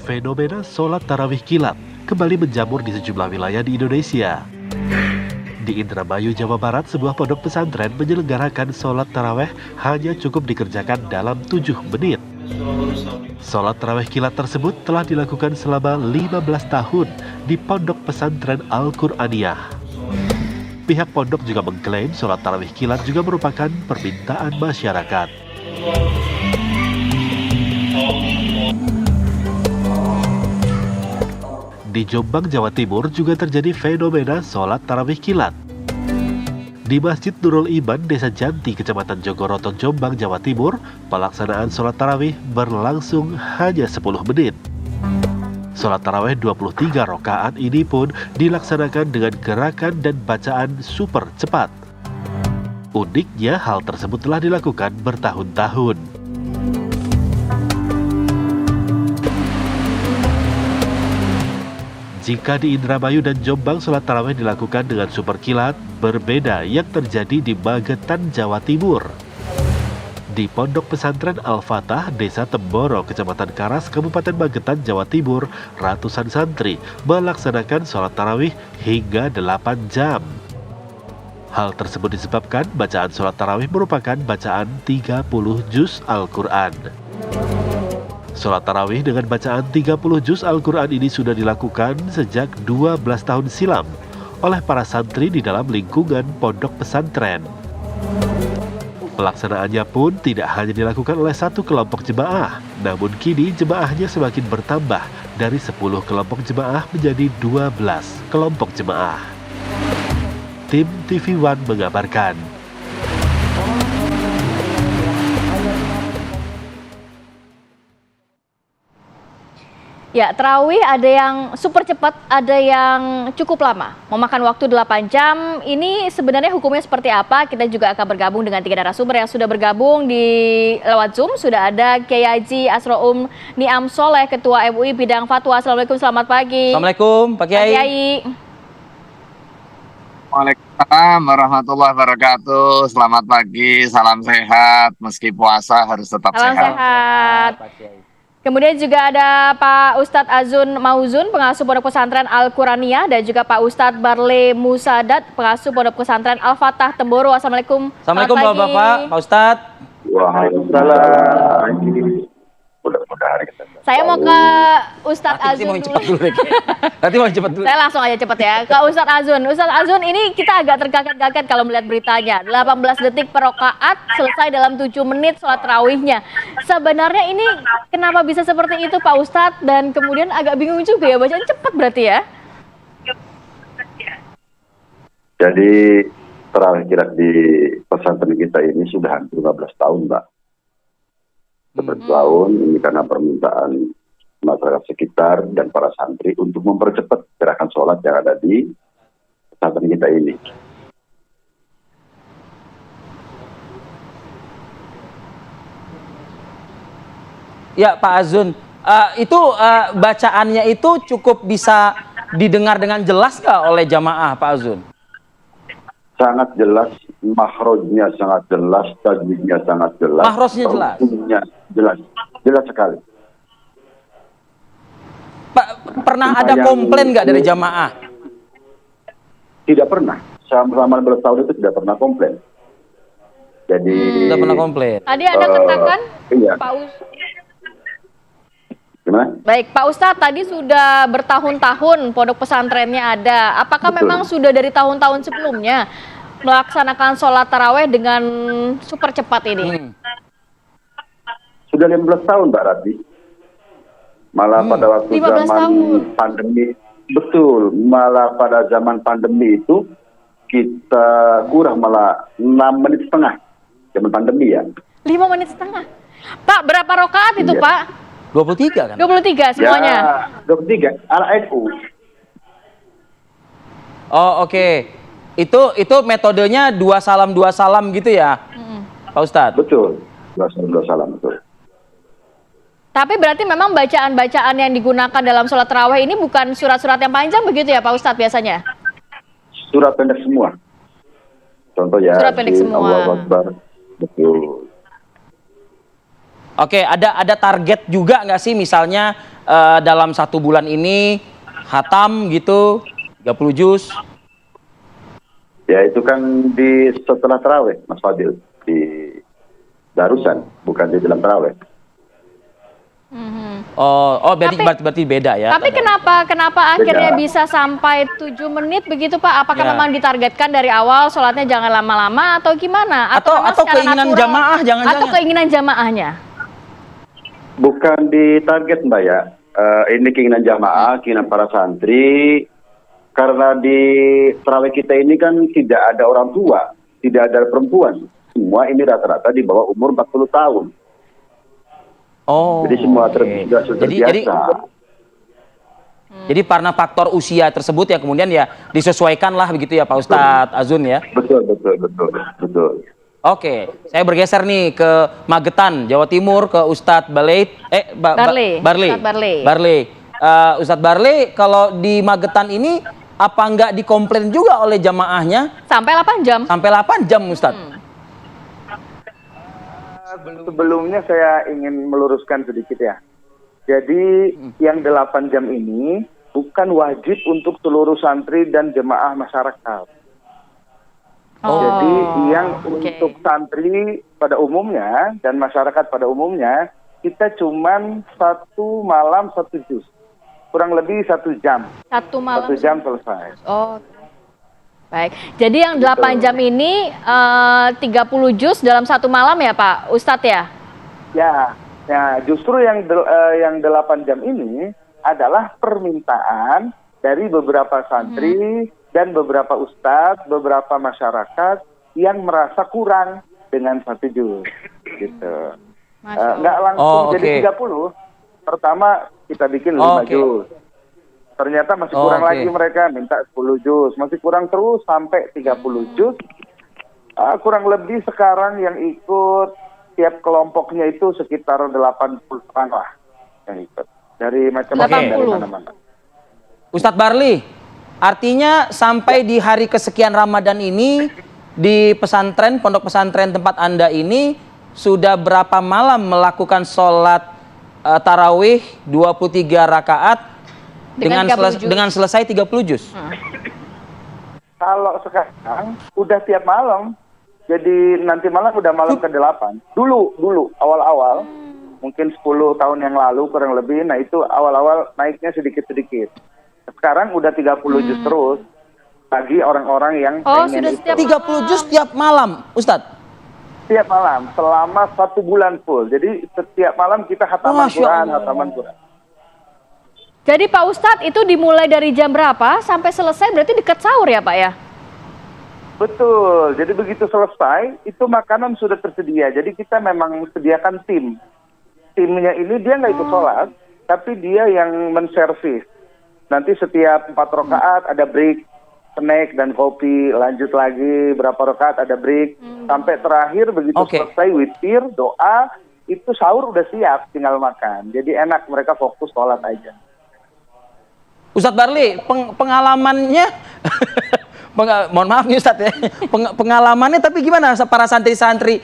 Fenomena sholat tarawih kilat kembali menjamur di sejumlah wilayah di Indonesia. Di Indramayu, Jawa Barat, sebuah pondok pesantren menyelenggarakan sholat tarawih hanya cukup dikerjakan dalam 7 menit. Sholat tarawih kilat tersebut telah dilakukan selama 15 tahun di pondok pesantren Al-Qur'aniyah. Pihak pondok juga mengklaim sholat tarawih kilat juga merupakan permintaan masyarakat. Di Jombang, Jawa Timur juga terjadi fenomena sholat tarawih kilat. Di Masjid Nurul Iman, Desa Janti, Kecamatan Jogoroto, Jombang, Jawa Timur, pelaksanaan sholat tarawih berlangsung hanya 10 menit. Sholat tarawih 23 rakaat ini pun dilaksanakan dengan gerakan dan bacaan super cepat. Uniknya, hal tersebut telah dilakukan bertahun-tahun. Jika di Indramayu dan Jombang sholat tarawih dilakukan dengan super kilat, berbeda yang terjadi di Magetan, Jawa Timur. Di Pondok Pesantren Al-Fatah, Desa Temboro, Kecamatan Karas, Kabupaten Magetan, Jawa Timur, ratusan santri melaksanakan sholat tarawih hingga 8 jam. Hal tersebut disebabkan bacaan sholat tarawih merupakan bacaan 30 juz Al-Quran. Sholat tarawih dengan bacaan 30 juz Al-Quran ini sudah dilakukan sejak 12 tahun silam oleh para santri di dalam lingkungan pondok pesantren. Pelaksanaannya pun tidak hanya dilakukan oleh satu kelompok jemaah, namun kini jemaahnya semakin bertambah dari 10 kelompok jemaah menjadi 12 kelompok jemaah. Tim TV One mengabarkan. Ya, tarawih ada yang super cepat, ada yang cukup lama, memakan waktu 8 jam. Ini sebenarnya hukumnya seperti apa? Kita juga akan bergabung dengan 3 narasumber yang sudah bergabung di lewat Zoom. Sudah ada Kiai Haji Asroum Niam Soleh, Ketua MUI Bidang Fatwa. Assalamualaikum, selamat pagi. Assalamualaikum, Pak Kiai. Waalaikumsalam warahmatullahi wabarakatuh. Selamat pagi, salam sehat. Meski puasa harus tetap Salam sehat. Kemudian juga ada Pak Ustadz Azun Mauzun, pengasuh Pondok Pesantren Al-Qur'aniyah, dan juga Pak Ustadz Barle Musadat, pengasuh Pondok Pesantren Al-Fatah Temboro. Assalamualaikum. Assalamualaikum Bapak, Pak Ustadz. Waalaikumsalam. Mudah-mudahan kita. Saya mau ke Ustadz Azun dulu. Nanti mau cepat dulu. Saya langsung aja cepat ya. Ke Ustadz Azun. Ustadz Azun, ini kita agak terkaget-kaget kalau melihat beritanya. 18 detik per rakaat, selesai dalam 7 menit sholat tarawihnya. Sebenarnya ini kenapa bisa seperti itu Pak Ustadz? Dan kemudian agak bingung juga ya, bacaan cepat berarti ya? Jadi tarawih kilat di pesantren kita ini sudah hampir 15 tahun, Mbak. 15 tahun ini karena permintaan masyarakat sekitar dan para santri untuk mempercepat gerakan sholat yang ada di pesantren kita ini. Ya Pak Azun, itu bacaannya itu cukup bisa didengar dengan jelas nggak oleh jamaah Pak Azun? Sangat jelas, makhrajnya sangat jelas, tajwidnya sangat jelas. Makhrajnya jelas? Jelas, jelas sekali. Pak, pernah ada komplain nggak dari jamaah? Tidak pernah. Selama 15 tahun itu tidak pernah komplain. Jadi tidak pernah komplain. Tadi Anda katakan, iya. Pak Ustadz. Gimana? Baik, Pak Ustadz, tadi sudah bertahun-tahun pondok pesantrennya ada. Apakah Betul. memang sudah dari tahun-tahun sebelumnya melaksanakan sholat taraweh dengan super cepat ini? Sudah 15 tahun, Mbak Rati. Malah pada waktu 15 zaman tahun. pandemi, betul. Malah pada zaman pandemi itu kita kurang malah 6 menit setengah. Zaman pandemi ya. 5 menit setengah. Pak, berapa rakaat itu, Iya. Pak? 23 kan? 23 semuanya. Ya, 23 ala NU. Oh oke. Itu metodenya 2 salam gitu ya, Pak Ustadz? Betul. Dua salam betul. Tapi berarti memang bacaan-bacaan yang digunakan dalam sholat taraweh ini bukan surat-surat yang panjang begitu ya Pak Ustadz biasanya? Surat pendek semua. Contoh ya. Surat pendek semua. Allahu Akbar. Betul. Oke, ada target juga nggak sih misalnya dalam 1 bulan ini hatam gitu 30 juz? Ya itu kan di setelah taraweh, Mas Fadil, di barusan, bukan di dalam taraweh. Oh, berarti beda ya. Tapi kenapa akhirnya bisa sampai 7 menit begitu Pak? Apakah Ya. memang ditargetkan dari awal sholatnya jangan lama-lama atau gimana? Atau memang secara keinginan natural? jamaah, jangan-jangan. Atau keinginan jamaahnya? Bukan di target Mbak ya. Ini keinginan jamaah, keinginan para santri. Karena di tarawih kita ini kan tidak ada orang tua, tidak ada perempuan. Semua ini rata-rata di bawah umur 40 tahun. Oh. Jadi semua oke. sudah terbiasa. Jadi karena faktor usia tersebut ya kemudian ya disesuaikan lah begitu ya Pak Ustadz Azun ya. Betul. Oke, saya bergeser nih ke Magetan, Jawa Timur, ke Ustadz Barley. Ustadz Barley, kalau di Magetan ini apa nggak dikomplain juga oleh jamaahnya? Sampai 8 jam? Sampai 8 jam Ustadz. Sebelumnya saya ingin meluruskan sedikit ya. Jadi yang 8 jam ini bukan wajib untuk seluruh santri dan jemaah masyarakat. Jadi yang untuk santri pada umumnya dan masyarakat pada umumnya kita cuman 1 malam 1 juz, kurang lebih 1 jam. 1 malam? 1 jam selesai. Oh, baik. Jadi yang 8 jam ini 30 juz dalam 1 malam ya Pak Ustadz ya? Ya, justru yang 8 jam ini adalah permintaan dari beberapa santri dan beberapa ustadz, beberapa masyarakat yang merasa kurang dengan 1 juz, gitu. Nggak langsung jadi 30. Pertama kita bikin 5 juz. Ternyata masih kurang lagi, mereka minta 10 juz, masih kurang terus sampai 30 juz. Kurang lebih sekarang yang ikut tiap kelompoknya itu sekitar 80 orang lah yang ikut. Dari macam-macam dari mana-mana. Ustadz Barley, artinya sampai di hari kesekian Ramadan ini di pesantren, pondok pesantren tempat Anda ini sudah berapa malam melakukan sholat tarawih 23 rakaat dengan selesai 30 juz? Kalau sekarang udah tiap malam, jadi nanti malam udah malam ke-8. Dulu awal-awal, mungkin 10 tahun yang lalu kurang lebih, nah itu awal-awal naiknya sedikit-sedikit. Sekarang udah 30 juz terus. Bagi orang-orang yang pengen itu. 30 juz tiap malam, Ustadz? Tiap malam, selama 1 bulan full. Jadi setiap malam kita hataman Quran. Jadi Pak Ustadz itu dimulai dari jam berapa sampai selesai berarti dekat sahur ya Pak ya? Betul, jadi begitu selesai itu makanan sudah tersedia. Jadi kita memang sediakan tim. Timnya ini dia nggak ikut sholat, tapi dia yang menservis. Nanti setiap 4 rakaat ada break, snack dan kopi, lanjut lagi berapa rakaat ada break, sampai terakhir begitu selesai witir, doa, itu sahur udah siap, tinggal makan. Jadi enak, mereka fokus sholat aja. Ustadz Barley, pengalamannya, mohon maaf nih Ustadz ya, pengalamannya tapi gimana para santri-santri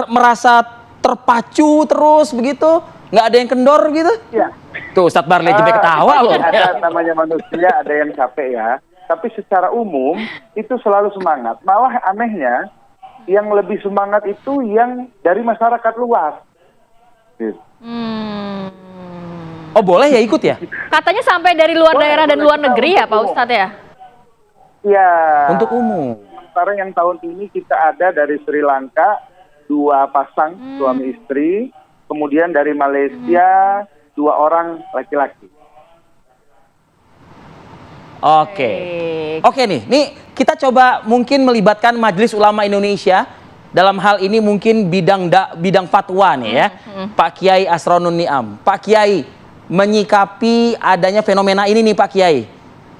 merasa terpacu terus begitu, nggak ada yang kendor gitu? Iya. Tuh Ustadz Barley jadi ketawa loh. Ada namanya manusia, ada yang capek ya. Tapi secara umum itu selalu semangat. Malah anehnya yang lebih semangat itu yang dari masyarakat luas. Gitu. Oh boleh ya ikut ya? Katanya sampai dari luar daerah dan luar negeri ya Pak Ustadz ya? Iya. Untuk umum. Sementara yang tahun ini kita ada dari Sri Lanka 2 pasang suami istri, kemudian dari Malaysia 2 orang laki-laki. Oke nih kita coba mungkin melibatkan Majelis Ulama Indonesia dalam hal ini mungkin bidang fatwa nih ya, Pak Kiai Asronun Niam. Pak Kiai menyikapi adanya fenomena ini nih Pak Kiai.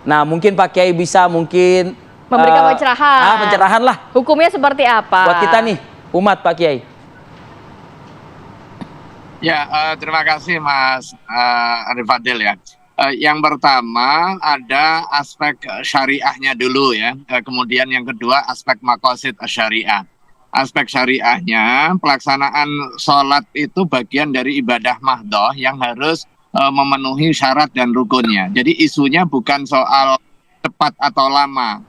Nah mungkin Pak Kiai bisa mungkin memberikan pencerahan. Pencerahan lah. Hukumnya seperti apa? Buat kita nih umat Pak Kiai. Ya, terima kasih Mas Arif Fadil ya. Yang pertama ada aspek syariahnya dulu ya. Kemudian yang kedua aspek maqasid syariah. aspek syariahnya, pelaksanaan sholat itu bagian dari ibadah mahdhah yang harus memenuhi syarat dan rukunnya. Jadi isunya bukan soal cepat atau lama.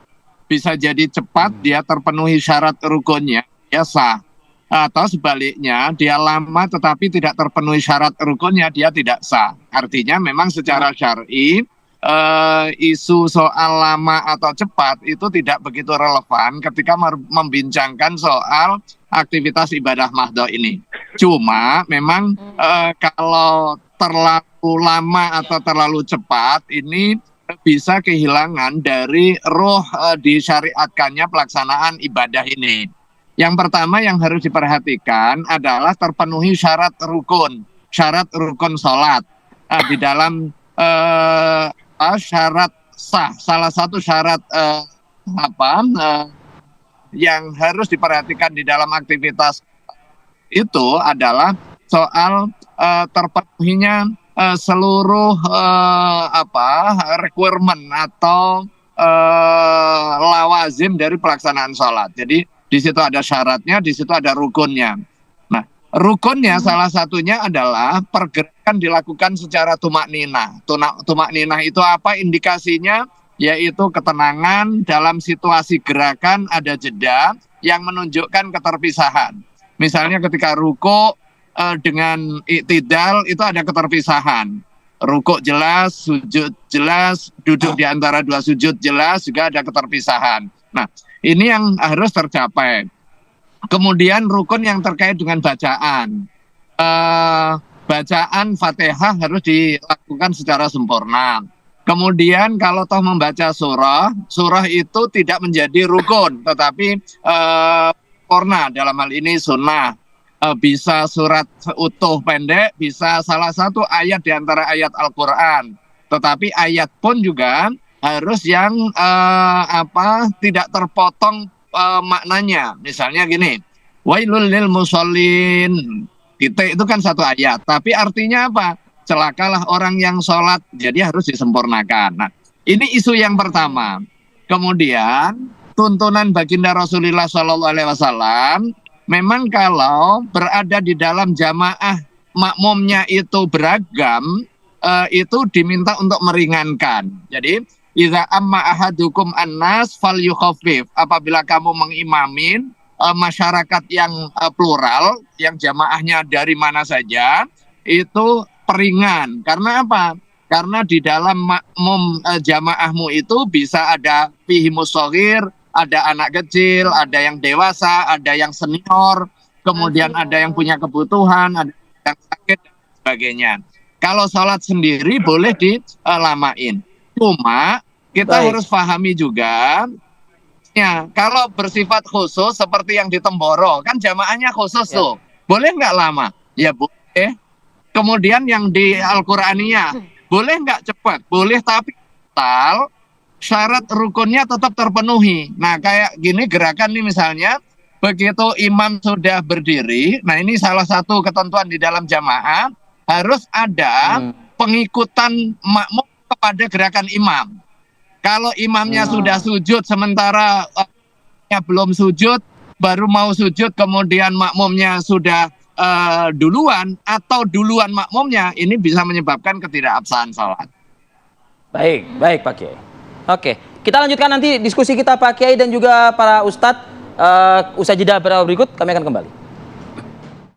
Bisa jadi cepat, dia terpenuhi syarat rukunnya, dia sah. Atau sebaliknya, dia lama tetapi tidak terpenuhi syarat rukunnya, dia tidak sah. Artinya memang secara syar'i, isu soal lama atau cepat itu tidak begitu relevan ketika membincangkan soal aktivitas ibadah mahdhah ini. Cuma memang kalau terlalu lama atau terlalu cepat ini bisa kehilangan dari roh disyariatkannya pelaksanaan ibadah ini. Yang pertama yang harus diperhatikan adalah terpenuhi syarat rukun sholat di dalam syarat sah. Salah satu syarat yang harus diperhatikan di dalam aktivitas itu adalah soal terpenuhinya seluruh requirement atau lawazim dari pelaksanaan sholat. Jadi di situ ada syaratnya, di situ ada rukunnya. Nah, rukunnya salah satunya adalah pergerakan dilakukan secara tumak ninah. Tumak ninah itu apa indikasinya? Yaitu ketenangan dalam situasi gerakan, ada jeda yang menunjukkan keterpisahan. Misalnya ketika ruku dengan iktidal itu ada keterpisahan. Ruku jelas, sujud jelas, duduk di antara dua sujud jelas, juga ada keterpisahan. Nah, ini yang harus tercapai. Kemudian rukun yang terkait dengan bacaan. Bacaan Fatihah harus dilakukan secara sempurna. Kemudian kalau toh membaca surah itu tidak menjadi rukun, tetapi sempurna, dalam hal ini sunnah. Bisa surat utuh pendek, bisa salah satu ayat di antara ayat Al-Quran. Tetapi ayat pun juga harus yang tidak terpotong maknanya. Misalnya gini, wailul lil musallin, titik itu kan satu ayat, tapi artinya apa? Celakalah orang yang sholat, jadi harus disempurnakan. Nah, ini isu yang pertama. Kemudian tuntunan baginda Rasulullah SAW, memang kalau berada di dalam jamaah makmumnya itu beragam, itu diminta untuk meringankan. Jadi idza amma ahadukum annas falyukhaffif. Apabila kamu mengimamin masyarakat yang plural, yang jamaahnya dari mana saja, itu peringan. Karena apa? Karena di dalam makmum jamaahmu itu bisa ada fihimus shaghir, ada anak kecil, ada yang dewasa, ada yang senior, kemudian ada yang punya kebutuhan, ada yang sakit dan sebagainya. Kalau sholat sendiri boleh dilamain. Cuma kita harus pahami juga, ya, kalau bersifat khusus seperti yang di Temboro, kan jamaahnya khusus tuh. Boleh nggak lama? Ya boleh. Kemudian yang di Al-Quraniyah, boleh nggak cepat? Boleh, tapi total syarat rukunnya tetap terpenuhi. Nah, kayak gini gerakan nih misalnya, begitu imam sudah berdiri, nah ini salah satu ketentuan di dalam jamaah, harus ada pengikutan makmum kepada gerakan imam. Kalau imamnya sudah sujud sementara belum sujud, baru mau sujud kemudian makmumnya sudah duluan atau duluan makmumnya, ini bisa menyebabkan ketidakabsahan salat. Baik Pak Kiai. Oke, kita lanjutkan nanti diskusi kita Pak Kiai dan juga para ustadz. Usai jeda berikut kami akan kembali.